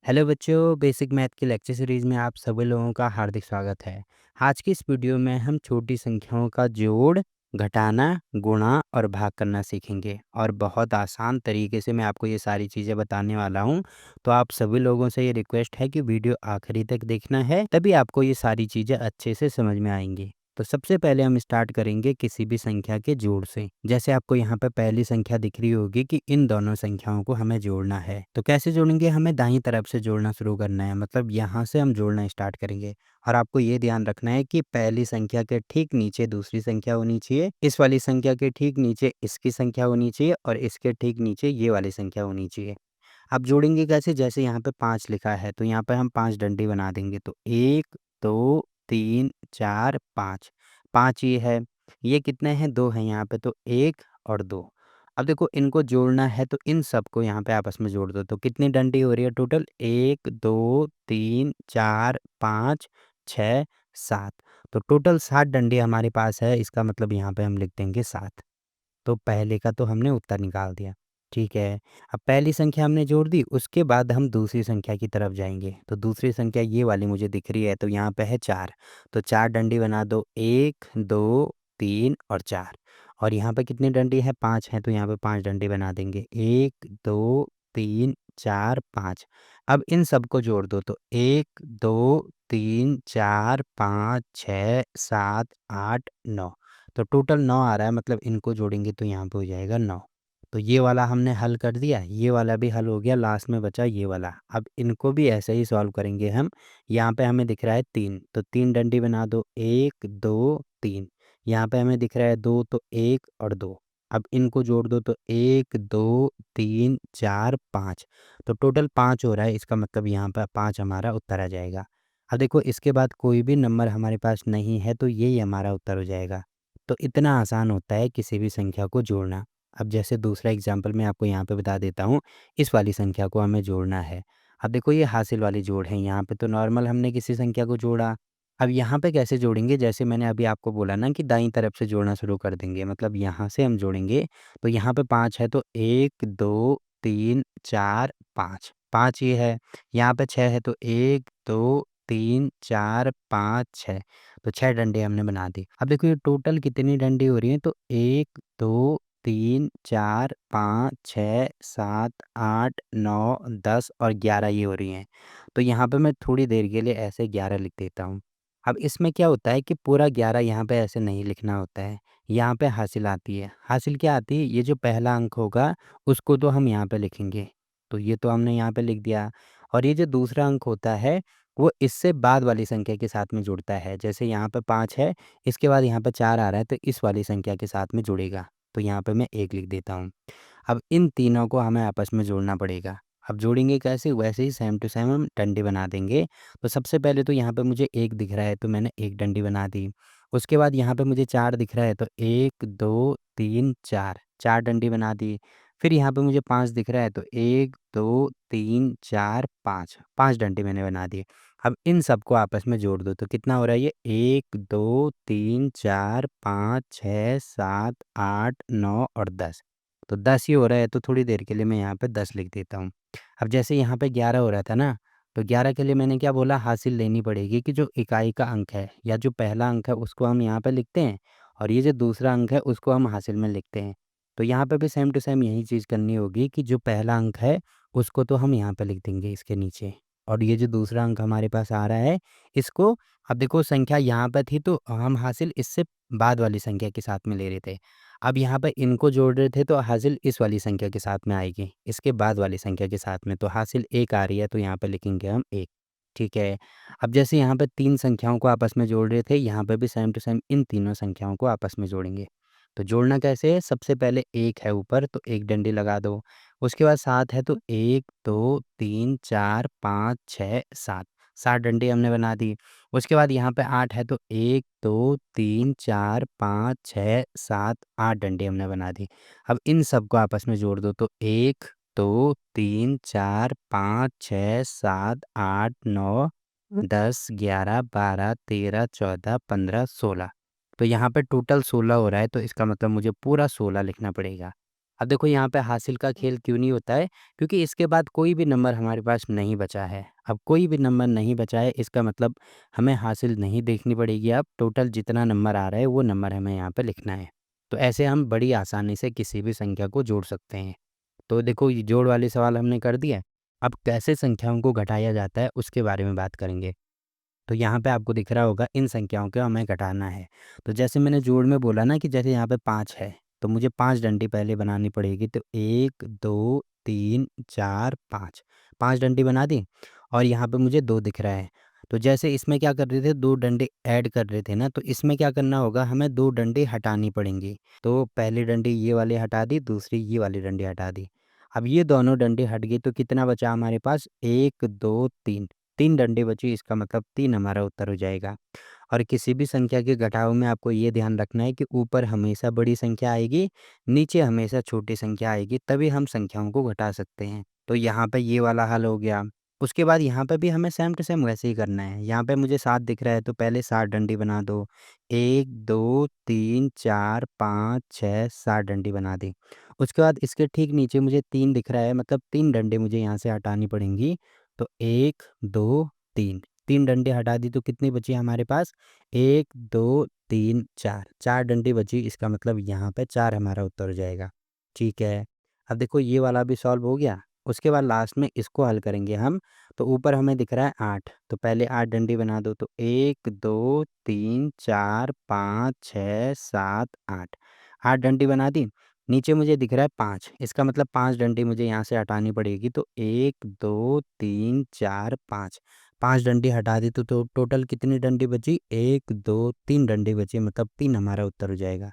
Hello बच्चों, basic math की lecture series में आप सभी लोगों का हार्दिक स्वागत है। आज की इस वीडियो में हम छोटी संख्याओं का जोड़, घटाना, गुणा और भाग करना सीखेंगे और बहुत आसान तरीके से मैं आपको ये सारी चीज़ें बताने वाला हूँ। तो आप सभी लोगों से ये रिक्वेस्ट है कि वीडियो आखिरी तक देखना है, तभी आपको ये सारी चीज़ें अच्छे से समझ में आएंगी। तो सबसे पहले हम स्टार्ट करेंगे किसी भी संख्या के जोड़ से। जैसे आपको यहाँ पे पहली संख्या दिख रही होगी कि इन दोनों संख्याओं को हमें जोड़ना है। तो कैसे जोड़ेंगे? हमें दाईं तरफ से जोड़ना शुरू करना है, मतलब यहाँ से हम जोड़ना स्टार्ट करेंगे। और आपको ये ध्यान रखना है कि पहली संख्या के ठीक नीचे दूसरी संख्या होनी चाहिए, इस वाली संख्या के ठीक नीचे इसकी संख्या होनी चाहिए और इसके ठीक नीचे ये वाली संख्या होनी चाहिए। अब जोड़ेंगे कैसे? जैसे यहाँ पे 5 लिखा है तो यहाँ पे हम 5 डंडी बना देंगे। तो 1, 2, 3, 4, 5। 5 ये है, ये कितने हैं? 2 हैं यहाँ पे, तो 1 और 2। अब देखो इनको जोड़ना है तो इन सबको यहाँ पे आपस में जोड़ दो। तो कितनी डंडी हो रही है टोटल? 1, 2, 3, 4, 5, 6, 7। तो टोटल 7 डंडी हमारे पास है, इसका मतलब यहाँ पे हम लिख देंगे 7। तो पहले का तो हमने उत्तर निकाल दिया, ठीक है। अब पहली संख्या हमने जोड़ दी, उसके बाद हम दूसरी संख्या की तरफ जाएँगे। तो दूसरी संख्या ये वाली मुझे दिख रही है, तो यहाँ पे है 4। तो 4 डंडी बना दो, 1, 2, 3 और 4। और यहाँ पे कितनी डंडी है? 5 है, तो यहाँ पे 5 डंडी बना देंगे। 1, 2, 3, 4, 5। अब इन सबको जोड़ दो, तो 1, 2, 3, 4, 5, 6, 7, 8, 9। तो टोटल 9 आ रहा है, मतलब इनको जोड़ेंगे तो यहाँ पे हो जाएगा 9। तो ये वाला हमने हल कर दिया, ये वाला भी हल हो गया, लास्ट में बचा ये वाला। अब इनको भी ऐसे ही सॉल्व करेंगे हम। यहाँ पे हमें दिख रहा है 3, तो 3 डंडी बना दो, 1, 2, 3। यहाँ पे हमें दिख रहा है 2, तो 1 और 2। अब इनको जोड़ दो, तो 1, 2, 3, 4, 5। तो टोटल 5 हो रहा है, इसका मतलब यहाँ पे 5 हमारा उत्तर आ जाएगा। अब देखो इसके बाद कोई भी नंबर हमारे पास नहीं है, तो यही हमारा उत्तर हो जाएगा। तो इतना आसान होता है किसी भी संख्या को जोड़ना। अब जैसे दूसरा एग्जांपल मैं आपको यहाँ पे बता देता हूँ, इस वाली संख्या को हमें जोड़ना है। अब देखो ये हासिल वाली जोड़ है, यहाँ पे तो नॉर्मल हमने किसी संख्या को जोड़ा। अब यहाँ पे कैसे जोड़ेंगे? जैसे मैंने अभी आपको बोला ना कि दाईं तरफ से जोड़ना शुरू कर देंगे, मतलब यहाँ से हम जोड़ेंगे। तो यहाँ पे 5 है, तो 1, 2, 3, 4, 5। 5 ये है, यहाँ पे 6 है, तो 1, 2, 3, 4, 5, 6। तो 6 डंडे हमने बना दी। अब देखो ये टोटल कितनी डंडी हो रही हैं? तो 1, 2, 3, 4, 5, 6, 7, 8, 9, 10 और 11 ये हो रही हैं। तो यहाँ पे मैं थोड़ी देर के लिए ऐसे 11 लिख देता हूँ। अब इसमें क्या होता है कि पूरा 11 यहाँ पे ऐसे नहीं लिखना होता है, यहाँ पे हासिल आती है। हासिल क्या आती है? ये जो पहला अंक होगा उसको तो हम यहाँ पे लिखेंगे। तो ये तो हमने यहाँ पे लिख दिया, और ये जो दूसरा अंक होता है वो इससे बाद वाली संख्या के साथ में जुड़ता है। जैसे यहाँ पे 5 है, इसके बाद यहाँ पे 4 आ रहा है, तो इस वाली संख्या के साथ में जुड़ेगा। तो यहाँ पे मैं 1 लिख देता हूँ। अब इन तीनों को हमें आपस में जोड़ना पड़ेगा। अब जोड़ेंगे कैसे? वैसे ही सेम टू सेम हम डंडे बना देंगे। तो सबसे पहले तो यहाँ पे मुझे 1 दिख रहा है, तो मैंने 1 डंडी बना दी। उसके बाद यहाँ पे मुझे 4 दिख रहा है, तो 1, 2, 3, 4, 4 डंडी बना दी। फिर यहाँ पे मुझे 5 दिख रहा है, तो 1, 2, 3, 4, 5, 5 डंडे मैंने बना दिए। अब इन सबको आपस में जोड़ दो, तो कितना हो रहा है ये? 1, 2, 3, 4, 5, 6, 7, 8, 9 और 10। तो 10 ही हो रहा है, तो थोड़ी देर के लिए मैं यहाँ पे 10 लिख देता हूँ। अब जैसे यहाँ पे 11 हो रहा था ना, तो 11 के लिए मैंने क्या बोला? हासिल लेनी पड़ेगी कि जो इकाई का अंक है या जो पहला अंक है उसको हम यहाँ पे लिखते हैं, और ये जो दूसरा अंक है उसको हम हासिल में लिखते हैं। तो यहाँ पे भी सेम टू सेम यही चीज़ करनी होगी कि जो पहला अंक है उसको तो हम यहाँ पे लिख देंगे इसके नीचे, और ये जो दूसरा अंक हमारे पास आ रहा है इसको, अब देखो संख्या यहाँ पे थी तो हम हासिल इससे बाद वाली संख्या के साथ में ले रहे थे। अब यहाँ पे इनको जोड़ रहे थे तो हासिल इस वाली संख्या के साथ में आएगी, इसके बाद वाली संख्या के साथ में। तो हासिल 1 आ रही है, तो यहाँ पे लिखेंगे हम 1, ठीक है। अब जैसे यहाँ पे 3 संख्याओं को आपस में जोड़ रहे थे, यहाँ पे भी सेम टू सेम इन तीनों संख्याओं को आपस में जोड़ेंगे। तो जोड़ना कैसे है? सबसे पहले 1 है ऊपर, तो 1 डंडी लगा दो। उसके बाद 7 है, तो 1, 2, 3, 4, 5, 6, 7, 7 डंडी हमने बना दी। उसके बाद यहाँ पे 8 है, तो 1, 2, 3, 4, 5, 6, 7, 8 डंडी हमने बना दी। अब इन सबको आपस में जोड़ दो, तो 1, 2, 3, 4, 5, 6, 7, 8, 9, 10, 11, 12, 13, 14, 15, 16। तो यहाँ पे टोटल 16 हो रहा है, तो इसका मतलब मुझे पूरा 16 लिखना पड़ेगा। अब देखो यहाँ पे हासिल का खेल क्यों नहीं होता है, क्योंकि इसके बाद कोई भी नंबर हमारे पास नहीं बचा है। अब कोई भी नंबर नहीं बचा है, इसका मतलब हमें हासिल नहीं देखनी पड़ेगी। अब टोटल जितना नंबर आ रहा है वो नंबर हमें यहाँ पे लिखना है। तो ऐसे हम बड़ी आसानी से किसी भी संख्या को जोड़ सकते हैं। तो देखो ये जोड़ वाले सवाल हमने कर दिया। अब कैसे संख्याओं को घटाया जाता है उसके बारे में बात करेंगे। तो यहाँ पे आपको दिख रहा होगा इन संख्याओं को हमें घटाना है। तो जैसे मैंने जोड़ में बोला ना कि जैसे यहाँ पे 5 है, तो मुझे 5 डंडी पहले बनानी पड़ेगी। तो 1, 2, 3, 4, 5, 5 डंडी बना दी और यहाँ पे मुझे 2 दिख रहा है। तो जैसे इसमें क्या कर रहे थे, 2 डंडे ऐड कर रहे थे ना, तो इसमें क्या करना होगा, हमें 2 डंडी हटानी पड़ेंगी। तो पहली डंडी ये वाली हटा दी, दूसरी ये वाली डंडी हटा दी। अब ये दोनों डंडी हट गई तो कितना बचा हमारे पास, 1, 2, 3, 3 डंडी बची। इसका मतलब 3 हमारा उत्तर हो जाएगा। और किसी भी संख्या के घटाव में आपको ये ध्यान रखना है कि ऊपर हमेशा बड़ी संख्या आएगी, नीचे हमेशा छोटी संख्या आएगी, तभी हम संख्याओं को घटा सकते हैं। तो यहाँ पे ये वाला हल हो गया। उसके बाद यहाँ पे भी हमें सेम टू सेम वैसे ही करना है। यहाँ पे मुझे 7 दिख रहा है तो पहले 7 डंडी बना दो। 1, 2, 3, 4, 5, 6, 7 डंडी बना दी। उसके बाद इसके ठीक नीचे मुझे 3 दिख रहा है, मतलब 3 डंडे मुझे यहाँ से हटानी पड़ेंगी। तो 1, 2, 3, 3 डंडे हटा दी तो कितनी बची हमारे पास, 1, 2, 3, 4, 4 डंडी बची। इसका मतलब यहाँ पे 4 हमारा उत्तर हो जाएगा। ठीक है। अब देखो ये वाला भी सॉल्व हो गया। उसके बाद लास्ट में इसको हल करेंगे हम। तो ऊपर हमें दिख रहा है 8, तो पहले 8 डंडी बना दो। तो 1, 2, 3, 4, 5, 6, 7, 8, 8 डंडी बना दी। नीचे मुझे दिख रहा है 5, इसका मतलब 5 डंडी मुझे यहाँ से हटानी पड़ेगी। तो 1, 2, 3, 4, 5, 5 डंडी हटा दी तो टोटल कितनी डंडी बची, 1, 2, 3 डंडी बची, मतलब 3 हमारा उत्तर हो जाएगा।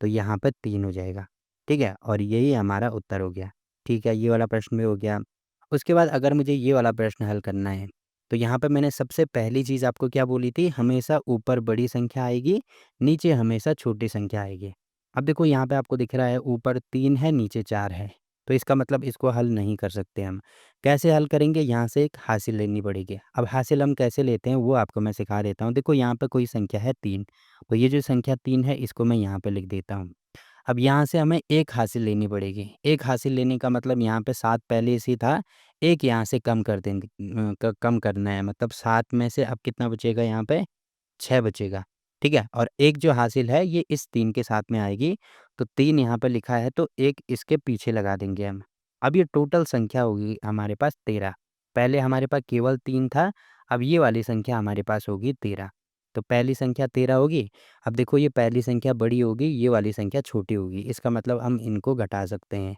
तो यहाँ पे 3 हो जाएगा। ठीक है, और यही हमारा उत्तर हो गया। ठीक है, ये वाला प्रश्न भी हो गया। उसके बाद अगर मुझे ये वाला प्रश्न हल करना है, तो यहाँ पे मैंने सबसे पहली चीज़ आपको क्या बोली थी, हमेशा ऊपर बड़ी संख्या आएगी, नीचे हमेशा छोटी संख्या आएगी। अब देखो यहाँ पे आपको दिख रहा है ऊपर 3 है, नीचे 4 है, तो इसका मतलब इसको हल नहीं कर सकते हम। कैसे हल करेंगे, यहाँ से एक हासिल लेनी पड़ेगी। अब हासिल हम कैसे लेते हैं वो आपको मैं सिखा देता हूँ। देखो यहाँ पे कोई संख्या है 3, तो ये जो संख्या 3 है इसको मैं यहाँ पे लिख देता हूँ। अब यहाँ से हमें 1 हासिल लेनी पड़ेगी। 1 हासिल लेने का मतलब यहाँ पे 7 पहले से ही था, 1 यहाँ से कम कर देंगे, कम करना है, मतलब 7 में से अब कितना बचेगा यहाँ पे, 6 बचेगा। ठीक है, और 1 जो हासिल है ये इस 3 के साथ में आएगी। तो 3 यहाँ पे लिखा है तो 1 इसके पीछे लगा देंगे हम। अब ये टोटल संख्या होगी हमारे पास 13। पहले हमारे पास केवल 3 था, अब ये वाली संख्या हमारे पास होगी 13। तो पहली संख्या 13 होगी। अब देखो ये पहली संख्या बड़ी होगी, ये वाली संख्या छोटी होगी। इसका मतलब हम इनको घटा सकते हैं।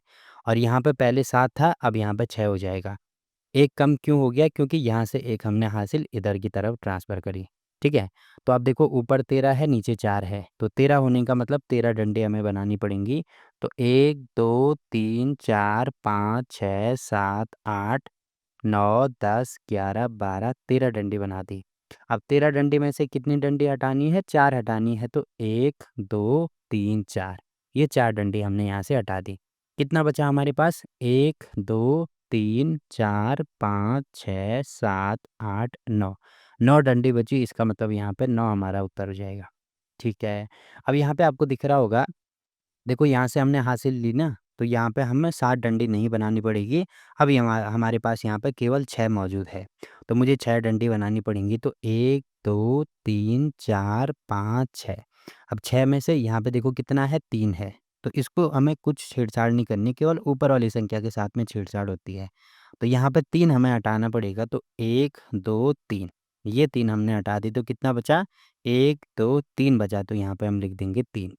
और यहाँ पे पहले 7 था, अब यहाँ पे 6 हो जाएगा। 1 कम क्यों हो गया? क्योंकि यहाँ से 1 हमने हासिल इधर की तरफ ट्रांसफ़र करी। ठीक है? तो अब देखो ऊपर 13 है, नीचे 4 है। तो 13 होने का मतलब 13 डंडे हमें बनानी पड़ेंगी। तो 1, 2, 3, 4, 5, 6, 7, 8, 9, 10, 11, 12, 13 डंडी बना दी। अब 13 डंडी में से कितनी डंडी हटानी है? 4 हटानी है। तो 1, 2, 3, 4, ये 4 डंडी हमने यहाँ से हटा दी। कितना बचा हमारे पास? 1, 2, 3, 4, 5, 6, 7, 8, 9, 9 डंडी बची। इसका मतलब यहाँ पे 9 हमारा उत्तर हो जाएगा। ठीक है। अब यहाँ पे आपको दिख रहा होगा, देखो यहाँ से हमने हासिल ली ना, तो यहाँ पे हमें 7 डंडी नहीं बनानी पड़ेगी। अभी हमारे पास यहाँ पे केवल 6 मौजूद है। तो मुझे 6 डंडी बनानी पड़ेंगी। तो 1, 2, 3, 4, 5, 6। अब 6 में से यहाँ पे देखो कितना है, 3 है। तो इसको हमें कुछ छेड़छाड़ नहीं करनी, केवल ऊपर वाली संख्या के साथ में छेड़छाड़ होती है। तो यहाँ पे 3 हमें हटाना पड़ेगा। तो 1, 2, 3, ये 3 हमने हटा दी तो कितना बचा? 1, 2, 3 बचा, तो यहाँ पे हम लिख देंगे 3।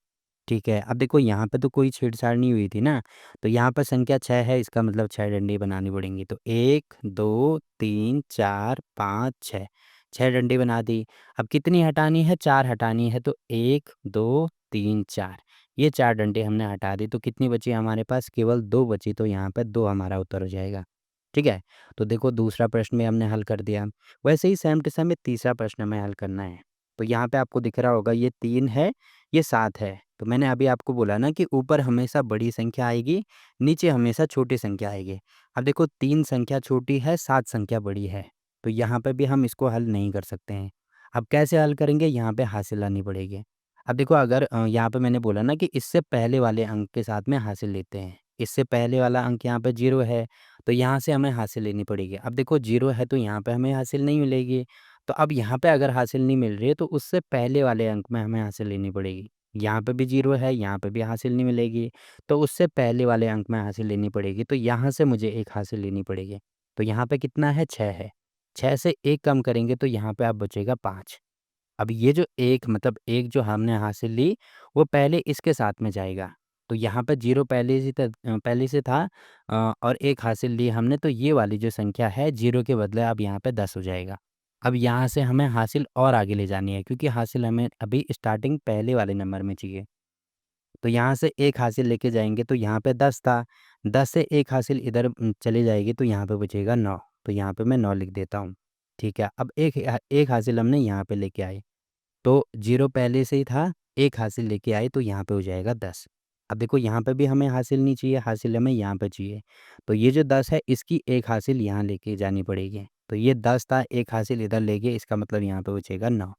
ठीक है, अब देखो यहाँ पे तो कोई छेड़छाड़ नहीं हुई थी ना, तो यहाँ पर संख्या 6 है, इसका मतलब 6 डंडी बनानी पड़ेंगी। तो 1, 2, 3, 4, 5, 6, 6 डंडी बना दी। अब कितनी हटानी है? 4 हटानी है। तो 1, 2, 3, 4, ये 4 डंडी हमने हटा दी तो कितनी बची हमारे पास? केवल 2 बची, तो यहाँ पे 2 हमारा उत्तर हो जाएगा। ठीक है, तो देखो दूसरा प्रश्न भी हमने हल कर दिया। वैसे ही सेम टू सेम ये तीसरा प्रश्न हमें हल करना है। तो यहाँ पे आपको दिख रहा होगा ये 3 है, ये 7 है। तो मैंने अभी आपको बोला ना कि ऊपर हमेशा बड़ी संख्या आएगी, नीचे हमेशा छोटी संख्या आएगी। अब देखो 3 संख्या छोटी है, 7 संख्या बड़ी है, तो यहाँ पे भी हम इसको हल नहीं कर सकते हैं। अब कैसे हल करेंगे? यहाँ पे हासिल लानी पड़ेगी। अब देखो अगर यहाँ पे मैंने बोला ना कि इससे पहले वाले अंक के साथ में हासिल लेते हैं। इससे पहले वाला अंक यहाँ पे 0 है, तो यहाँ से हमें हासिल लेनी पड़ेगी। अब देखो 0 है तो यहाँ पे हमें हासिल नहीं मिलेगी, तो अब यहाँ पे अगर हासिल नहीं मिल रही है तो उससे पहले वाले अंक में हमें हासिल लेनी पड़ेगी। यहाँ पे भी 0 है, यहाँ पे भी हासिल नहीं मिलेगी, तो उससे पहले वाले अंक में हासिल लेनी पड़ेगी, तो यहाँ से मुझे 1 हासिल लेनी पड़ेगी। तो यहाँ पे कितना है, 6 है। 6 से 1 कम करेंगे तो यहाँ पे अब बचेगा 5। अब ये जो 1 मतलब 1 जो हमने हासिल ली, वो पहले इसके साथ में जाएगा। तो यहाँ पे 0 पहले से था और 1 हासिल ली हमने, तो ये वाली जो संख्या है 0 के बदले अब यहाँ पे 10 हो जाएगा। अब यहाँ से हमें हासिल और आगे ले जानी है, क्योंकि हासिल हमें अभी स्टार्टिंग पहले वाले नंबर में चाहिए। तो यहाँ से 1 हासिल लेके जाएँगे तो यहाँ पे 10 था, 10 से 1 हासिल इधर चली जाएगी तो यहाँ पे बचेगा 9, तो यहाँ पे मैं 9 लिख देता हूँ। ठीक है, अब 1 हासिल हमने यहाँ पे लेके आए। तो 0 पहले से ही था, 1 हासिल लेके आए तो यहाँ पे हो जाएगा 10। अब देखो यहाँ पे भी हमें हासिल नहीं चाहिए, हासिल हमें यहाँ पे चाहिए। तो ये जो 10 है इसकी 1 हासिल यहाँ लेके जानी पड़ेगी। तो ये 10 था, 1 हासिल इधर ले गए, इसका मतलब यहाँ पे बचेगा 9।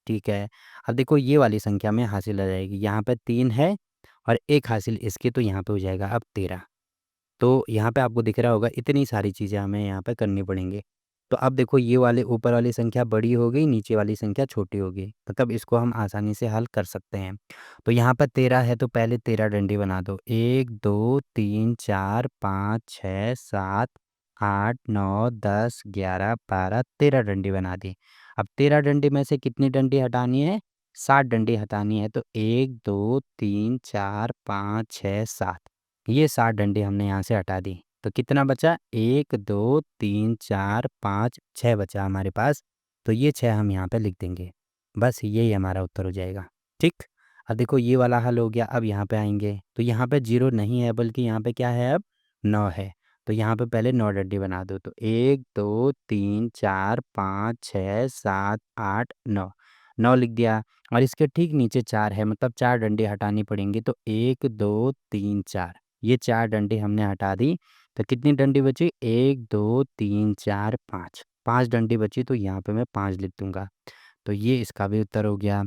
ठीक है, अब देखो ये वाली संख्या में हासिल आ जाएगी। यहाँ पे 3 है और 1 हासिल इसकी, तो यहाँ पे हो जाएगा अब 13। तो यहाँ पे आपको दिख रहा होगा इतनी सारी चीज़ें हमें यहाँ पे करनी पड़ेंगी। तो अब देखो ये वाले ऊपर वाली संख्या बड़ी हो गई, नीचे वाली संख्या छोटी हो गई। मतलब इसको हम आसानी से हल कर सकते हैं। तो यहाँ पर 13 है तो पहले 13 डंडी बना दो। 1, 2, 3, 4, 5, 6, 7, 8, 9, 10, 11, 12, 13 डंडी बना दी। अब 13 डंडी में से कितनी डंडी हटानी है? 7 डंडी हटानी है। तो 1, 2, 3, 4, 5, 6, 7, ये 7 डंडी हमने यहाँ से हटा दी। तो कितना बचा? 1, 2, 3, 4, 5, 6 बचा हमारे पास। तो ये 6 हम यहाँ पे लिख देंगे। बस यही हमारा उत्तर हो जाएगा। ठीक? अब देखो ये वाला हल हो गया। अब यहाँ पे आएँगे तो यहाँ पे 0 नहीं है, बल्कि यहाँ पे क्या है अब? 9 है। तो यहाँ पे पहले 9 डंडी बना दो। तो 1, 2, 3, 4, 5, 6, 7, 8, 9। 9 लिख दिया और इसके ठीक नीचे 4 है, मतलब 4 डंडी हटानी पड़ेंगी। तो 1, 2, 3, 4, ये 4 डंडी हमने हटा दी। तो कितनी डंडी बची? 1, 2, 3, 4, 5, 5 डंडी बची, तो यहाँ पे मैं 5 लिख दूँगा। तो ये इसका भी उत्तर हो गया।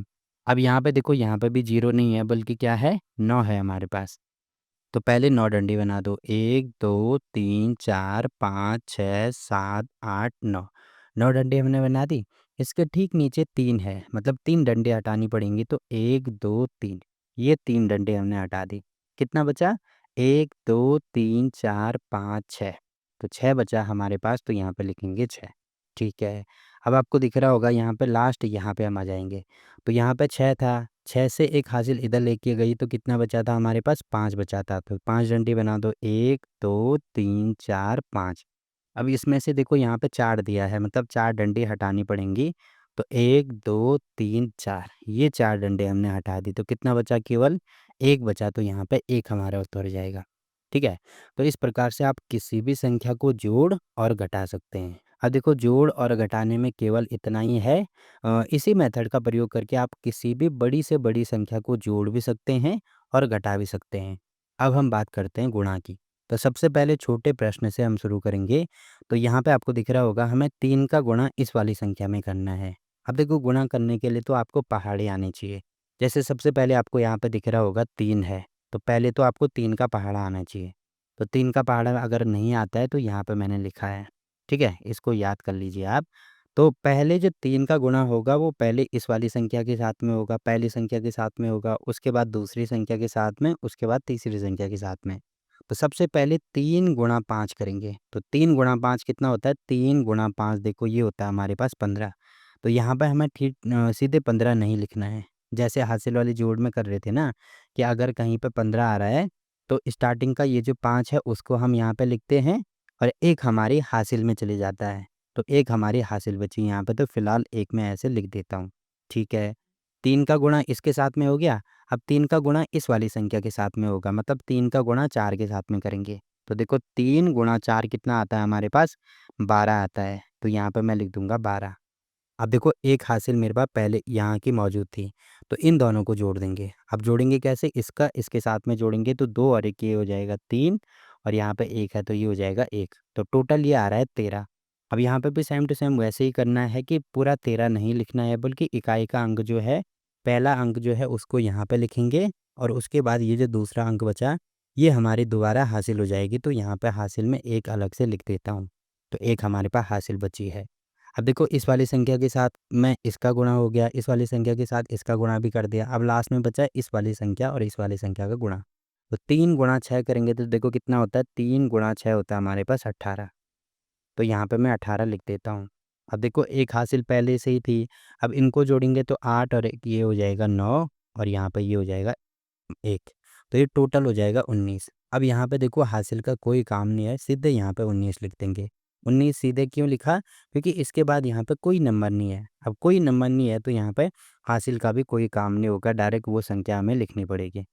अब यहाँ पे देखो, यहाँ पे भी 0 नहीं है, बल्कि क्या है? 9 है हमारे पास। तो पहले 9 डंडी बना दो। 1, 2, 3, 4, 5, 6, 7, 8, 9। 9 डंडी हमने बना दी। इसके ठीक नीचे 3 है, मतलब 3 डंडी हटानी पड़ेंगी। तो 1, 2, 3, ये 3 डंडी हमने हटा दी। कितना बचा? 1, 2, 3, 4, 5, 6। तो 6 बचा हमारे पास, तो यहाँ पे लिखेंगे 6। ठीक है। अब आपको दिख रहा होगा यहाँ पे लास्ट, यहाँ पे हम आ जाएँगे। तो यहाँ पे 6 था, 6 से 1 हासिल इधर लेके गई तो कितना बचा था हमारे पास? 5 बचा था। तो 5 डंडी बना दो। 1, 2, 3, 4, 5। अब इसमें से देखो यहाँ पे 4 दिया है, मतलब 4 डंडी हटानी पड़ेंगी। तो 1, 2, 3, 4, ये 4 डंडे हमने हटा दी। तो कितना बचा? केवल 1 बचा, तो यहाँ पे 1 हमारा उत्तर हो जाएगा। ठीक है? तो इस प्रकार से आप किसी भी संख्या को जोड़ और घटा सकते हैं। अब देखो जोड़ और घटाने में केवल इतना ही है। इसी मेथड का प्रयोग करके आप किसी भी बड़ी से बड़ी संख्या को जोड़ भी सकते हैं और घटा भी सकते हैं। अब हम बात करते हैं गुणा की। तो सबसे पहले छोटे प्रश्न से हम शुरू करेंगे। तो यहाँ पे आपको दिख रहा होगा, हमें 3 का गुणा इस वाली संख्या में करना है। अब देखो गुणा करने के लिए तो आपको पहाड़े आने चाहिए। जैसे सबसे पहले आपको यहाँ पे दिख रहा होगा 3 है, तो पहले तो आपको 3 का पहाड़ा आना चाहिए। तो 3 का पहाड़ा अगर नहीं आता है तो यहाँ पे मैंने लिखा है। ठीक है? इसको याद कर लीजिए आप। तो पहले जो 3 का गुणा होगा वो पहले इस वाली संख्या के साथ में होगा, पहली संख्या के साथ में होगा, उसके बाद दूसरी संख्या के साथ में, उसके बाद तीसरी संख्या के साथ में। तो सबसे पहले 3 गुणा 5 करेंगे। तो 3 गुणा 5 कितना होता है? 3 गुणा 5 देखो ये होता है हमारे पास 15। तो यहाँ पे हमें सीधे 15 नहीं लिखना है। जैसे हासिल वाली जोड़ में कर रहे थे ना, कि अगर कहीं पे 15 आ रहा है तो स्टार्टिंग का ये जो 5 है उसको हम यहाँ पे लिखते हैं और 1 हमारी हासिल में चले जाता है। तो 1 हमारी हासिल बची यहाँ पे, तो फिलहाल 1 मैं ऐसे लिख देता हूँ। ठीक है। 3 का गुणा इसके साथ में हो गया। अब 3 का गुणा इस वाली संख्या के साथ में होगा, मतलब 3 का गुणा 4 के साथ में करेंगे। तो देखो 3 गुणा 4 कितना आता है हमारे पास? 12 आता है। तो यहाँ पे मैं लिख दूँगा 12। अब देखो एक हासिल मेरे पास पहले यहाँ की मौजूद थी, तो इन दोनों को जोड़ देंगे। अब जोड़ेंगे कैसे? इसका इसके साथ में जोड़ेंगे तो 2 और 1 ये हो जाएगा 3, और यहाँ पे 1 है तो ये हो जाएगा 1। तो टोटल ये आ रहा है 13। अब यहाँ पे भी सेम टू सेम वैसे ही करना है कि पूरा 13 नहीं लिखना है, बल्कि इकाई का अंक जो है, पहला अंक जो है उसको यहाँ पे लिखेंगे और उसके बाद ये जो दूसरा अंक बचा ये हमारी दोबारा हासिल हो जाएगी, तो यहाँ पे हासिल में एक अलग से लिख देता हूँ। तो एक हमारे पास हासिल बची है। अब देखो इस वाली संख्या के साथ मैं इसका गुणा हो गया, इस वाली संख्या के साथ इसका गुणा भी कर दिया। अब लास्ट में बचा इस वाली संख्या और इस वाली संख्या का गुणा। तो 3 गुणा 6 करेंगे तो देखो कितना होता है, 3 गुणा 6 होता है हमारे पास 18। तो यहाँ पे मैं 18 लिख देता हूँ। अब देखो एक हासिल पहले से ही थी, अब इनको जोड़ेंगे तो 8 और 1 ये हो जाएगा 9 और यहाँ पे ये हो जाएगा 1। तो ये टोटल हो जाएगा 19। अब यहाँ पे देखो हासिल का कोई काम नहीं है, सीधे यहाँ पे 19 लिख देंगे। 19 सीधे क्यों लिखा? क्योंकि इसके बाद यहाँ पे कोई नंबर नहीं है। अब कोई नंबर नहीं है तो यहाँ पे हासिल का भी कोई काम नहीं होगा, डायरेक्ट वो संख्या हमें लिखनी पड़ेगी।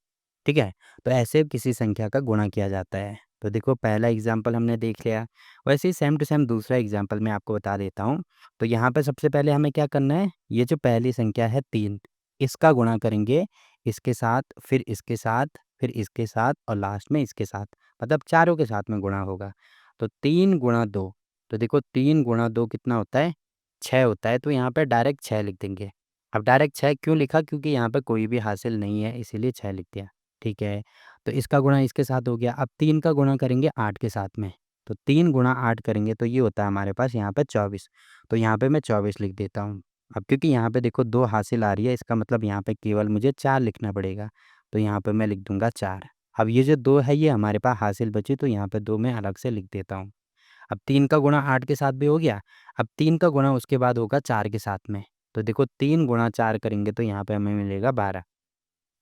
ठीक है? तो ऐसे किसी संख्या का गुणा किया जाता है। तो देखो पहला एग्ज़ाम्पल हमने देख लिया। वैसे ही सेम टू सेम दूसरा एग्ज़ाम्पल मैं आपको बता देता हूँ। तो यहाँ पे सबसे पहले हमें क्या करना है, ये जो पहली संख्या है 3, इसका गुणा करेंगे इसके साथ, फिर इसके साथ, फिर इसके साथ और लास्ट में इसके साथ। मतलब चारों के साथ में गुणा होगा। तो 3 गुणा 2, तो देखो 3 गुणा 2 कितना होता है? 6 होता है। तो यहाँ पे डायरेक्ट 6 लिख देंगे। अब डायरेक्ट 6 क्यों लिखा? क्योंकि यहाँ पे कोई भी हासिल नहीं है, इसीलिए 6 लिख दिया। ठीक है? तो इसका गुणा इसके साथ हो गया। अब 3 का गुणा करेंगे 8 के साथ में। तो 3 गुणा 8 करेंगे तो ये होता है हमारे पास यहाँ पे 24। तो यहाँ पे मैं 24 लिख देता हूँ। अब क्योंकि यहाँ पे देखो 2 हासिल आ रही है, इसका मतलब यहाँ पे केवल मुझे 4 लिखना पड़ेगा। तो यहाँ पे मैं लिख दूँगा 4। अब ये जो 2 है ये हमारे पास हासिल बची, तो यहाँ पे 2 मैं अलग से लिख देता हूँ। अब 3 का गुणा 8 के साथ भी हो गया। अब 3 का गुणा उसके बाद होगा 4 के साथ में। तो देखो 3 गुणा 4 करेंगे तो यहाँ पे हमें मिलेगा 12।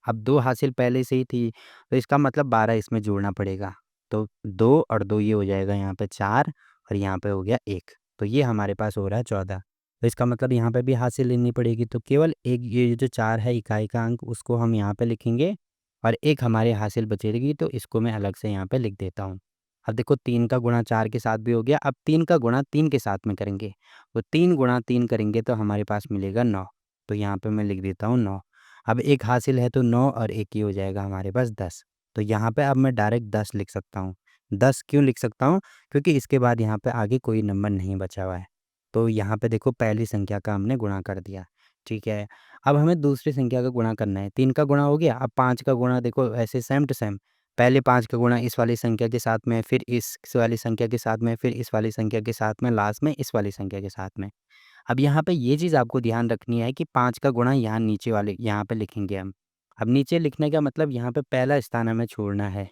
अब 2 हासिल पहले से ही थी, तो इसका मतलब 12 इसमें जोड़ना पड़ेगा। तो 2 और 2 ये हो जाएगा यहाँ पे 4 और यहाँ पे हो गया 1। तो ये हमारे पास हो रहा है 14। तो इसका मतलब यहाँ पे भी हासिल लेनी पड़ेगी। तो केवल एक ये जो 4 है इकाई का अंक, उसको हम यहाँ पे लिखेंगे और एक हमारी हासिल बचेगी, तो इसको मैं अलग से यहाँ पे लिख देता हूँ। अब देखो 3 का गुणा 4 के साथ भी हो गया। अब 3 का गुणा 3 के साथ में करेंगे। तो 3 गुणा 3 करेंगे तो हमारे पास मिलेगा 9। तो यहाँ पे मैं लिख देता हूँ 9। अब एक हासिल है तो 9 और 1 ही हो जाएगा हमारे पास 10। तो यहाँ पे अब मैं डायरेक्ट 10 लिख सकता हूँ। 10 क्यों लिख सकता हूँ? क्योंकि इसके बाद यहाँ पे आगे कोई नंबर नहीं बचा हुआ है। तो यहाँ पे देखो पहली संख्या का हमने गुणा कर दिया। ठीक है? अब हमें दूसरी संख्या का गुणा करना है। 3 का गुणा हो गया, अब 5 का गुणा देखो ऐसे सेम टू सेम। पहले 5 का गुणा इस वाली संख्या के साथ में, फिर इस वाली संख्या के साथ में, फिर इस वाली संख्या के साथ में, लास्ट में इस वाली संख्या के साथ में। अब यहाँ पे ये चीज़ आपको ध्यान रखनी है कि 5 का गुणा यहाँ नीचे वाले यहाँ पे लिखेंगे हम। अब नीचे लिखने का मतलब यहाँ पे पहला स्थान हमें छोड़ना है।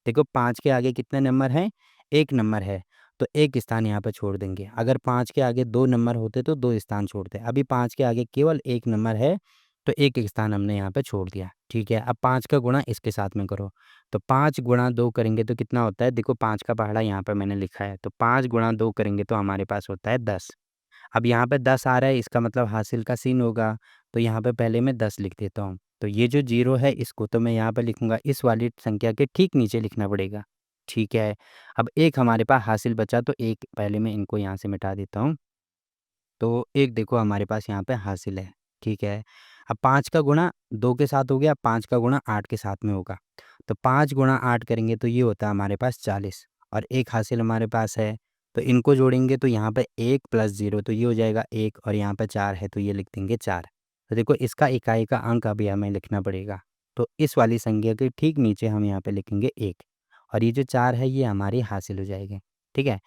देखो 5 के आगे कितने नंबर हैं? 1 नंबर है, तो 1 स्थान यहाँ पे छोड़ देंगे। अगर 5 के आगे 2 नंबर होते तो 2 स्थान छोड़ते। अभी 5 के आगे केवल 1 नंबर है, तो 1 स्थान हमने यहाँ पे छोड़ दिया। ठीक है? अब 5 का गुणा इसके साथ में करो। तो 5 गुणा 2 करेंगे तो कितना होता है? देखो 5 का पहाड़ा यहाँ पे मैंने लिखा है, तो 5 गुणा 2 करेंगे तो हमारे पास होता है 10। अब यहाँ पे 10 आ रहा है, इसका मतलब हासिल का सीन होगा, तो यहाँ पे पहले मैं 10 लिख देता हूँ। तो ये जो 0 है इसको तो मैं यहाँ पे लिखूँगा, इस वाली संख्या के ठीक नीचे लिखना पड़ेगा। ठीक है? अब 1 हमारे पास हासिल बचा, तो 1 पहले मैं इनको यहाँ से मिटा देता हूँ। तो 1 देखो हमारे पास यहाँ पे हासिल है। ठीक है? अब 5 का गुणा 2 के साथ हो गया, 5 का गुणा 8 के साथ में होगा। तो 5 गुणा 8 करेंगे तो ये होता है हमारे पास 40 और 1 हासिल हमारे पास है। तो इनको जोड़ेंगे तो यहाँ पे 1 प्लस 0 तो ये हो जाएगा 1 और यहाँ पे 4 है तो ये लिख देंगे 4। तो देखो इसका इकाई का अंक अभी हमें लिखना पड़ेगा। तो इस वाली संख्या के ठीक नीचे हम यहाँ पे लिखेंगे 1 और ये जो 4 है ये हमारी हासिल हो जाएगी। ठीक है?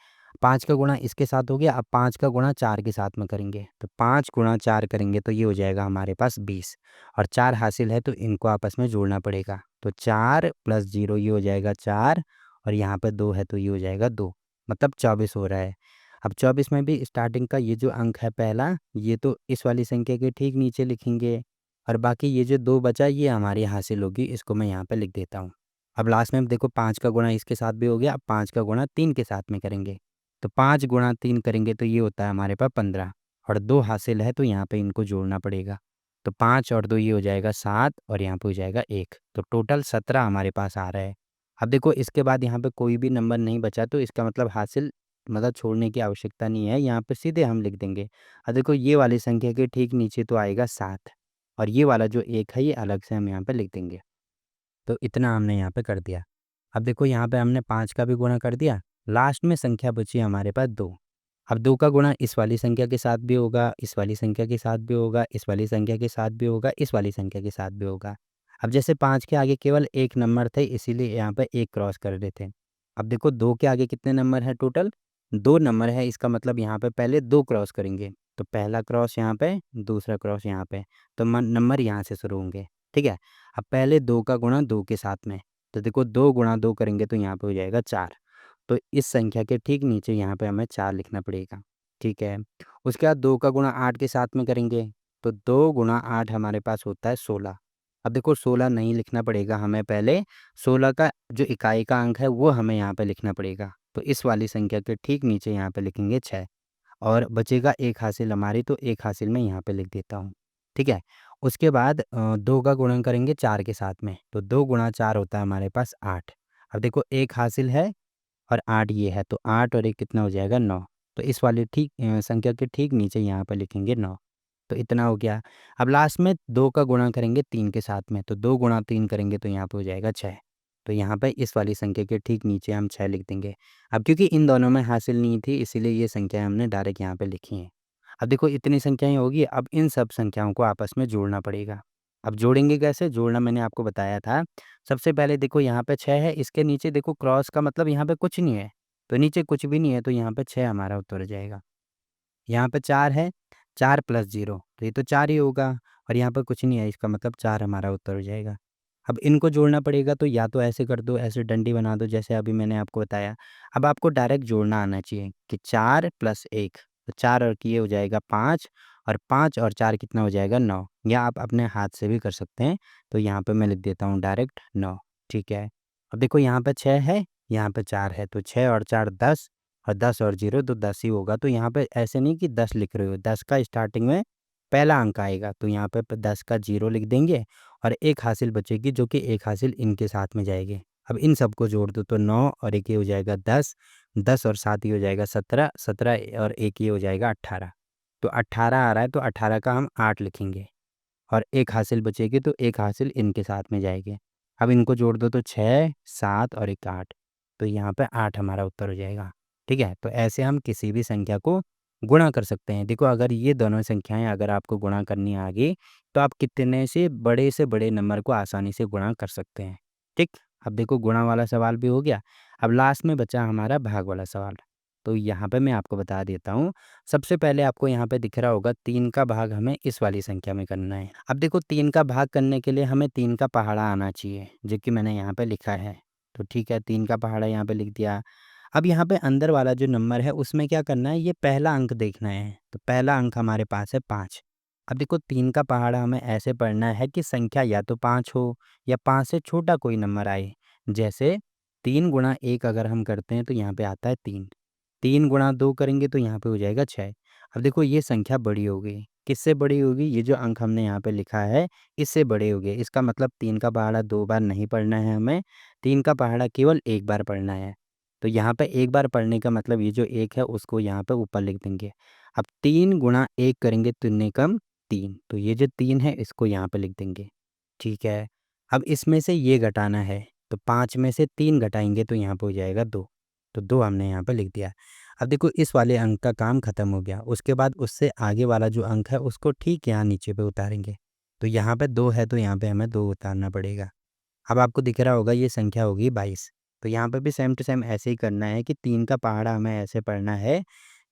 5 का गुणा इसके साथ हो गया, अब 5 का गुणा 4 के साथ में करेंगे। तो 5 गुणा 4 करेंगे तो ये हो जाएगा हमारे पास 20 और 4 हासिल है तो इनको आपस में जोड़ना पड़ेगा। तो 4 प्लस 0 ये हो जाएगा 4 और यहाँ पे 2 है तो ये हो जाएगा 2, मतलब 24 हो रहा है। अब 24 में भी स्टार्टिंग का ये जो अंक है पहला, ये तो इस वाली संख्या के ठीक नीचे लिखेंगे और बाकी ये जो 2 बचा ये हमारी हासिल होगी, इसको मैं यहाँ पे लिख देता हूँ। अब लास्ट में देखो 5 का गुणा इसके साथ भी हो गया, अब 5 का गुणा 3 के साथ में करेंगे। तो 5 गुणा 3 करेंगे तो ये होता है हमारे पास 15 और 2 हासिल है तो यहाँ पे इनको जोड़ना पड़ेगा। तो 5 और 2 ये हो जाएगा 7 और यहाँ पे हो जाएगा 1, तो टोटल 17 हमारे पास आ रहा है। अब देखो इसके बाद यहाँ पे कोई भी नंबर नहीं बचा, तो इसका मतलब हासिल मतलब छोड़ने की आवश्यकता नहीं है, यहाँ पे सीधे हम लिख देंगे। अब देखो ये वाली संख्या के ठीक नीचे तो आएगा 7 और ये वाला जो 1 है ये अलग से हम यहाँ पे लिख देंगे। तो इतना हमने यहाँ पे कर दिया। अब देखो यहाँ पे हमने 5 का भी गुणा कर दिया, लास्ट में संख्या बची हमारे पास 2। अब 2 का गुणा इस वाली संख्या के साथ भी होगा, इस वाली संख्या के साथ भी होगा, इस वाली संख्या के साथ भी होगा, इस वाली संख्या के साथ भी होगा। अब जैसे 5 के आगे केवल 1 नंबर थे, इसीलिए यहाँ पे 1 क्रॉस कर देते हैं। अब देखो 2 के आगे कितने नंबर हैं टोटल? 2 नंबर है, इसका मतलब यहाँ पे पहले 2 क्रॉस करेंगे। तो पहला क्रॉस यहाँ पे, दूसरा क्रॉस यहाँ पे, तो नंबर यहाँ से शुरू होंगे, ठीक है? अब पहले 2 का गुणा 2 के साथ में, तो देखो 2 गुणा 2 करेंगे तो यहाँ पे हो जाएगा 4। तो इस संख्या के ठीक नीचे यहाँ पे हमें 4 लिखना पड़ेगा, ठीक है? उसके बाद 2 का गुणा 8 के साथ में करेंगे, तो 2 गुणा 8 हमारे पास होता है 16। अब देखो 16 नहीं लिखना पड़ेगा हमें, पहले 16 का जो इकाई का अंक है वो हमें यहाँ पे लिखना पड़ेगा। तो इस वाली संख्या के ठीक नीचे यहाँ पे लिखेंगे 6 और बचेगा 1 हासिल हमारी, तो 1 हासिल मैं यहाँ पे लिख देता हूँ, ठीक है? उसके बाद 2 का गुणन करेंगे 4 के साथ में, तो 2 गुणा 4 होता है हमारे पास 8। अब देखो 1 हासिल है और 8 ये है, तो 8 और 1 कितना हो जाएगा 9। तो इस वाली ठीक संख्या के ठीक नीचे यहाँ पे लिखेंगे 9। तो इतना हो गया। अब लास्ट में 2 का गुणा करेंगे 3 के साथ में, तो 2 गुणा 3 करेंगे तो यहाँ पे हो जाएगा 6। तो यहाँ पे इस वाली संख्या के ठीक नीचे हम 6 लिख देंगे। अब क्योंकि इन दोनों में हासिल नहीं थी, इसीलिए ये संख्याएँ हमने डायरेक्ट यहाँ पे लिखी हैं। अब देखो इतनी संख्याएँ होगी, अब इन सब संख्याओं को आपस में जोड़ना पड़ेगा। अब जोड़ेंगे कैसे? जोड़ना मैंने आपको बताया था। सबसे पहले देखो यहाँ पे 6 है, इसके नीचे देखो क्रॉस का मतलब यहाँ पे कुछ नहीं है, तो नीचे कुछ भी नहीं है, तो यहाँ पे 6 हमारा उत्तर हो जाएगा। यहाँ पे 4 है, 4 प्लस 0 तो ये तो 4 ही होगा और यहाँ पे कुछ नहीं है, इसका मतलब 4 हमारा उत्तर हो जाएगा। अब इनको जोड़ना पड़ेगा, तो या तो ऐसे कर दो, ऐसे डंडी बना दो जैसे अभी मैंने आपको बताया। अब आपको डायरेक्ट जोड़ना आना चाहिए कि 4 प्लस 1, तो 4 और ये हो जाएगा 5 और 5 और 4 कितना हो जाएगा 9, या आप अपने हाथ से भी कर सकते हैं। तो यहाँ पे मैं लिख देता हूँ डायरेक्ट 9, ठीक है। अब देखो यहाँ पे 6 है, यहाँ पे 4 है, तो 6 और 4 10 और 10 और 0 तो 10 ही होगा। तो यहाँ पे ऐसे नहीं कि 10 लिख रहे हो, 10 का स्टार्टिंग में पहला अंक आएगा, तो यहाँ पे 10 का 0 लिख देंगे और 1 हासिल बचेगी, जो कि 1 हासिल इनके साथ में जाएगी। अब इन सबको जोड़ दो तो 9 और 1 ये हो जाएगा 10, 10 और 7 ये हो जाएगा 17, 17 और 1 ये हो जाएगा 18। तो 18 आ रहा है, तो 18 का हम 8 लिखेंगे और 1 हासिल बचेगी, तो 1 हासिल इनके साथ में जाएगी। अब इनको जोड़ दो तो 6, 7 और 1 8, तो यहाँ पे 8 हमारा उत्तर हो जाएगा, ठीक है। तो ऐसे हम किसी भी संख्या को गुणा कर सकते हैं। देखो अगर ये दोनों संख्याएँ अगर आपको गुणा करनी आ गई, तो आप कितने से बड़े नंबर को आसानी से गुणा कर सकते हैं, ठीक। अब देखो गुणा वाला सवाल भी हो गया, अब लास्ट में बचा हमारा भाग वाला सवाल। तो यहाँ पे मैं आपको बता देता हूँ। सबसे पहले आपको यहाँ पे दिख रहा होगा 3 का भाग हमें इस वाली संख्या में करना है। अब देखो 3 का भाग करने के लिए हमें 3 का पहाड़ा आना चाहिए, जो कि मैंने यहाँ पे लिखा है। तो ठीक है, 3 का पहाड़ा यहाँ पे लिख दिया। अब यहाँ पे अंदर वाला जो नंबर है उसमें क्या करना है, ये पहला अंक देखना है। तो पहला अंक हमारे पास है 5। अब देखो 3 का पहाड़ा हमें ऐसे पढ़ना है कि संख्या या तो 5 हो या 5 से छोटा कोई नंबर आए। जैसे 3 गुणा 1 अगर हम करते हैं तो यहाँ पे आता है 3। 3 गुणा 2 करेंगे तो यहाँ पे हो जाएगा 6। अब देखो ये संख्या बड़ी हो गई। किससे बड़ी होगी? ये जो अंक हमने यहाँ पे लिखा है, इससे बड़े हो गए। इसका मतलब 3 का पहाड़ा 2 बार नहीं पढ़ना है हमें, 3 का पहाड़ा केवल 1 बार पढ़ना है। तो यहाँ पे 1 बार पढ़ने का मतलब ये जो 1 है उसको यहाँ पे ऊपर लिख देंगे। अब 3 गुणा 1 करेंगे तो कम 3, तो ये जो 3 है इसको यहाँ पे लिख देंगे, ठीक है। अब इसमें से ये घटाना है, तो 5 में से 3 घटाएँगे तो यहाँ पे हो जाएगा 2। तो 2 हमने यहाँ पे लिख दिया। अब देखो इस वाले अंक का काम खत्म हो गया। उसके बाद उससे आगे वाला जो अंक है उसको ठीक यहाँ नीचे पे उतारेंगे। तो यहाँ पे 2 है, तो यहाँ पे हमें 2 उतारना पड़ेगा। अब आपको दिख रहा होगा ये संख्या होगी 22। तो यहाँ पे भी सेम टू सेम ऐसे ही करना है कि 3 का पहाड़ा हमें ऐसे पढ़ना है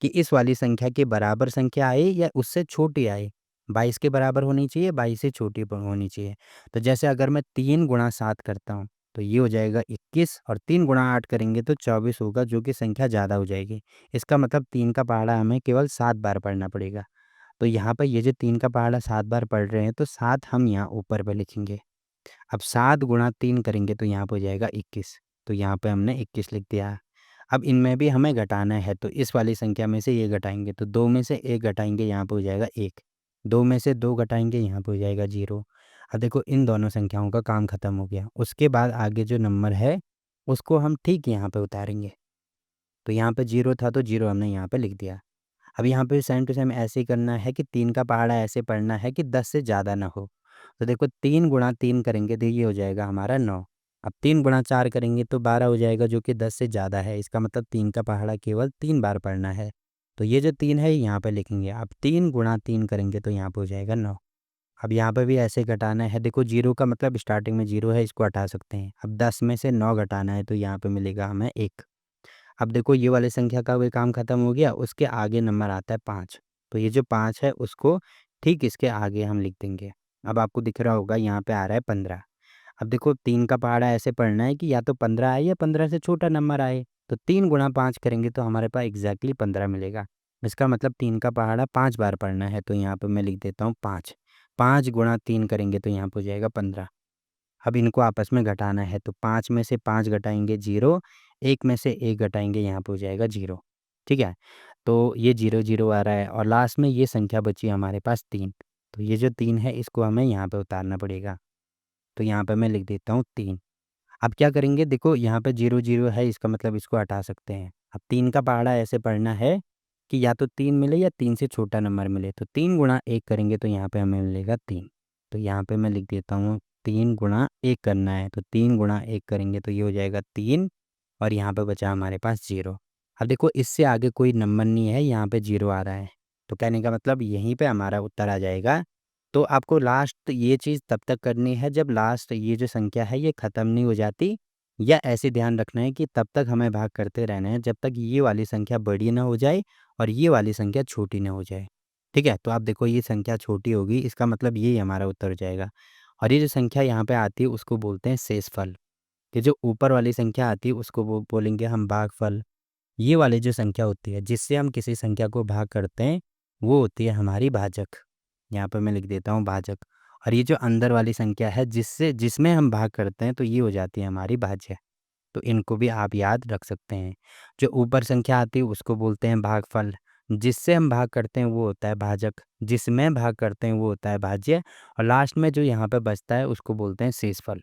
कि इस वाली संख्या के बराबर संख्या आए या उससे छोटी आए। 22 के बराबर होनी चाहिए, 22 से छोटी होनी चाहिए। तो जैसे अगर मैं 3 गुणा 7 करता हूँ तो ये हो जाएगा 21 और 3 गुणा 8 करेंगे तो 24 होगा, जो कि संख्या ज़्यादा हो जाएगी। इसका मतलब 3 का पहाड़ा हमें केवल 7 बार पढ़ना पड़ेगा। तो यहाँ पर ये जो 3 का पहाड़ा 7 बार पढ़ रहे हैं, तो 7 हम यहाँ ऊपर पे लिखेंगे। अब 7 गुणा 3 करेंगे तो यहाँ पे हो जाएगा 21। तो यहाँ पे हमने 21 लिख दिया। अब इनमें भी हमें घटाना है, तो इस वाली संख्या में से ये घटाएँगे, तो 2 में से 1 घटाएँगे, यहाँ पे हो जाएगा 1। 2 में से 2 घटाएँगे, यहाँ पे हो जाएगा 0। अब देखो इन दोनों संख्याओं का काम खत्म हो गया। उसके बाद आगे जो नंबर है उसको हम ठीक यहाँ पे उतारेंगे। तो यहाँ पे 0 था तो 0 हमने यहाँ पे लिख दिया। अब यहाँ पे सेम टू सेम ऐसे ही करना है कि 3 का पहाड़ा ऐसे पढ़ना है कि 10 से ज़्यादा ना हो। तो देखो 3 गुणा 3 करेंगे तो ये हो जाएगा हमारा 9। अब 3 गुणा 4 करेंगे तो 12 हो जाएगा, जो कि 10 से ज़्यादा है। इसका मतलब 3 का पहाड़ा केवल 3 बार पढ़ना है। तो ये जो 3 है यहाँ पे लिखेंगे। अब 3 गुणा 3 करेंगे तो यहाँ पे हो जाएगा 9। अब यहाँ पे भी ऐसे घटाना है। देखो 0 का मतलब स्टार्टिंग में 0 है, इसको हटा सकते हैं। अब 10 में से 9 घटाना है तो यहाँ पे मिलेगा हमें 1। अब देखो ये वाली संख्या का भी काम खत्म हो गया, उसके आगे नंबर आता है 5। तो ये जो 5 है उसको ठीक इसके आगे हम लिख देंगे। अब आपको दिख रहा होगा यहाँ पे आ रहा है 15। अब देखो 3 का पहाड़ा ऐसे पढ़ना है कि या तो 15 आए या 15 से छोटा नंबर आए। तो 3 गुणा 5 करेंगे तो हमारे पास एग्जैक्टली 15 मिलेगा। इसका मतलब 3 का पहाड़ा 5 बार पढ़ना है, तो यहाँ पे मैं लिख देता हूँ 5। 5 गुणा 3 करेंगे तो यहाँ पे हो जाएगा 15। अब इनको आपस में घटाना है तो 5 में से 5 घटाएंगे 0, 1 में से 1 घटाएंगे यहाँ पे हो जाएगा 0। ठीक है? तो ये 0 0 आ रहा है और लास्ट में ये संख्या बची हमारे पास 3। तो ये जो 3 है इसको हमें यहाँ पे उतारना पड़ेगा। तो यहाँ पे मैं लिख देता हूँ 3। अब क्या करेंगे, देखो यहाँ पे 0 0 है, इसका मतलब इसको हटा सकते हैं। अब 3 का पहाड़ा ऐसे पढ़ना है कि या तो 3 मिले या 3 से छोटा नंबर मिले। तो 3 गुणा 1 करेंगे तो यहाँ पे हमें मिलेगा 3। तो यहाँ पे मैं लिख देता हूँ 3 गुणा 1 करना है। तो 3 गुणा 1 करेंगे तो ये हो जाएगा 3 और यहाँ पे बचा हमारे पास 0। अब देखो इससे आगे कोई नंबर नहीं है, यहाँ पे 0 आ रहा है। तो कहने का मतलब यहीं पे हमारा उत्तर आ जाएगा। तो आपको लास्ट ये चीज़ तब तक करनी है जब लास्ट ये जो संख्या है ये ख़त्म नहीं हो जाती, या ऐसे ध्यान रखना है कि तब तक हमें भाग करते रहना है जब तक ये वाली संख्या बड़ी ना हो जाए और ये वाली संख्या छोटी ना हो जाए। ठीक है? तो आप देखो ये संख्या छोटी होगी, इसका मतलब ये हमारा उत्तर हो जाएगा। और ये जो संख्या यहाँ पे आती है उसको बोलते हैं शेषफल। ये जो ऊपर वाली संख्या आती है उसको वो बोलेंगे हम भागफल। ये वाली जो संख्या होती है जिससे हम किसी संख्या को भाग करते हैं वो होती है हमारी भाजक। यहाँ पे मैं लिख देता हूँ भाजक। और ये जो अंदर वाली संख्या है जिसमें हम भाग करते हैं तो ये हो जाती है हमारी भाज्य। तो इनको भी आप याद रख सकते हैं। जो ऊपर संख्या आती है उसको बोलते हैं भागफल, जिससे हम भाग करते हैं वो होता है भाजक, जिसमें भाग करते हैं वो होता है भाज्य, और लास्ट में जो यहाँ पे बचता है उसको बोलते हैं शेषफल।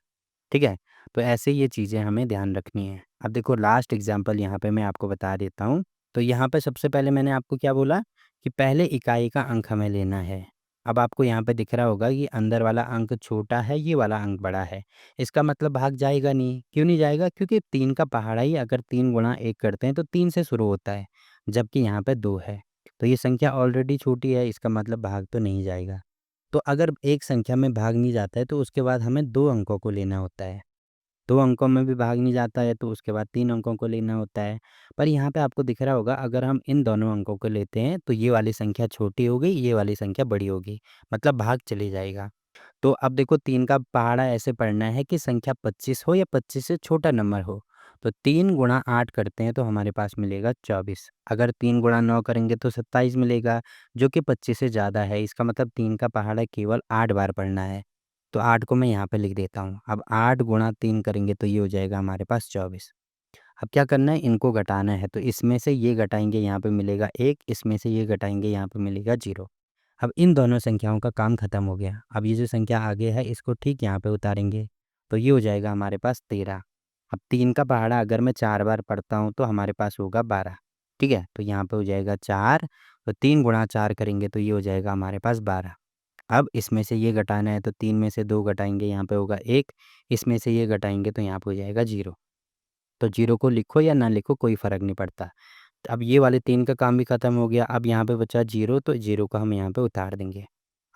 ठीक है? तो ऐसे ये चीज़ें हमें ध्यान रखनी है। अब देखो लास्ट एग्ज़ाम्पल यहाँ पे मैं आपको बता देता हूँ। तो यहाँ पे सबसे पहले मैंने आपको क्या बोला कि पहले इकाई का अंक हमें लेना है। अब आपको यहाँ पे दिख रहा होगा कि अंदर वाला अंक छोटा है, ये वाला अंक बड़ा है। इसका मतलब भाग जाएगा नहीं। क्यों नहीं जाएगा? क्योंकि 3 का पहाड़ा ही अगर 3 गुणा 1 करते हैं तो 3 से शुरू होता है, जबकि यहाँ पे 2 है। तो ये संख्या ऑलरेडी छोटी है, इसका मतलब भाग तो नहीं जाएगा। तो अगर एक संख्या में भाग नहीं जाता है तो उसके बाद हमें 2 अंकों को लेना होता है। 2 अंकों में भी भाग नहीं जाता है तो उसके बाद 3 अंकों को लेना होता है। पर यहाँ पे आपको दिख रहा होगा अगर हम इन दोनों अंकों को लेते हैं तो ये वाली संख्या छोटी हो गई, ये वाली संख्या बड़ी होगी, मतलब भाग चले जाएगा। तो अब देखो 3 का पहाड़ा ऐसे पढ़ना है कि संख्या 25 हो या 25 से छोटा नंबर हो। तो 3 गुणा 8 करते हैं तो हमारे पास मिलेगा 24। अगर 3 गुणा 9 करेंगे तो 27 मिलेगा, जो कि 25 से ज़्यादा है। इसका मतलब 3 का पहाड़ा केवल 8 बार पढ़ना है। तो 8 को मैं यहाँ पे लिख देता हूँ। अब 8 गुणा 3 करेंगे तो ये हो जाएगा हमारे पास 24। अब क्या करना है, इनको घटाना है। तो इसमें से ये घटाएँगे, यहाँ पे मिलेगा 1, इसमें से ये घटाएँगे, यहाँ पे मिलेगा 0। अब इन दोनों संख्याओं का काम खत्म हो गया। अब ये जो संख्या आगे है इसको ठीक यहाँ पे उतारेंगे। तो ये हो जाएगा हमारे पास 13। अब 3 का पहाड़ा अगर मैं 4 बार पढ़ता हूँ तो हमारे पास होगा 12। ठीक है? तो यहाँ पे हो जाएगा 4। तो 3 गुणा 4 करेंगे तो ये हो जाएगा हमारे पास 12। अब इसमें से ये घटाना है तो 3 में से 2 घटाएँगे, यहाँ पे होगा 1। इसमें से ये घटाएँगे तो यहाँ पे हो जाएगा 0। तो 0 को लिखो या ना लिखो कोई फ़र्क नहीं पड़ता। तो अब ये वाले 3 का काम भी खत्म हो गया। अब यहाँ पे बचा 0, तो 0 को हम यहाँ पे उतार देंगे।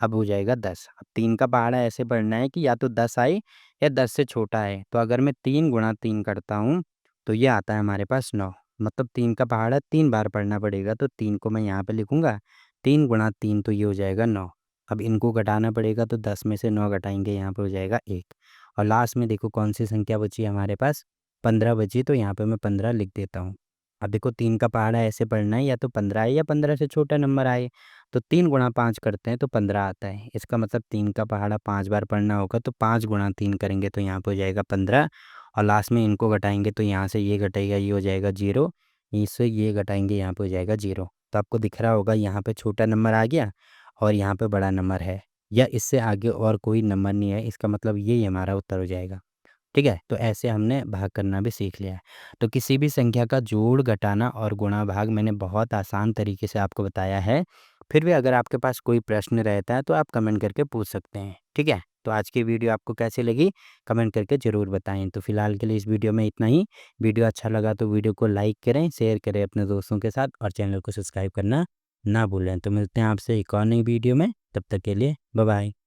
अब हो जाएगा 10। अब 3 का पहाड़ा ऐसे पढ़ना है कि या तो 10 आए या 10 से छोटा है। तो अगर मैं 3 गुणा 3 करता हूँ तो ये आता है हमारे पास 9। मतलब 3 का पहाड़ा 3 बार पढ़ना पड़ेगा। तो 3 को मैं यहाँ पे लिखूँगा, 3 गुणा 3 तो ये हो जाएगा 9। अब इनको घटाना पड़ेगा तो 10 में से 9 घटाएँगे, यहाँ पे हो जाएगा 1। और लास्ट में देखो कौन-सी संख्या बची है हमारे पास, 15 बची। तो यहाँ पे मैं 15 लिख देता हूँ। अब देखो 3 का पहाड़ा ऐसे पढ़ना है या तो 15 आए या 15 से छोटा नंबर आए। तो 3 गुणा 5 करते हैं तो 15 आता है। इसका मतलब 3 का पहाड़ा 5 बार पढ़ना होगा। तो 5 गुणा 3 करेंगे तो यहाँ पे हो जाएगा 15। और लास्ट में इनको घटाएँगे तो यहाँ से ये घटेगा, ये हो जाएगा 0। इससे ये घटाएँगे, यहाँ पे हो जाएगा 0। तो आपको दिख रहा होगा यहाँ पे छोटा नंबर आ गया और यहाँ पे बड़ा नंबर है, या इससे आगे और कोई नंबर नहीं है। इसका मतलब यही हमारा उत्तर हो जाएगा। ठीक है? तो ऐसे हमने भाग करना भी सीख लिया है। तो किसी भी संख्या का जोड़, घटाना और गुणा भाग मैंने बहुत आसान तरीके से आपको बताया है। फिर भी अगर आपके पास कोई प्रश्न रहता है तो आप कमेंट करके पूछ सकते हैं। ठीक है? तो आज की वीडियो आपको कैसी लगी कमेंट करके ज़रूर बताएँ। तो फिलहाल के लिए इस वीडियो में इतना ही। वीडियो अच्छा लगा तो वीडियो को लाइक करें, शेयर करें अपने दोस्तों के साथ और चैनल को सब्सक्राइब करना ना भूलें। तो मिलते हैं आपसे एक और नई वीडियो में। तब तक के लिए बाय बाय।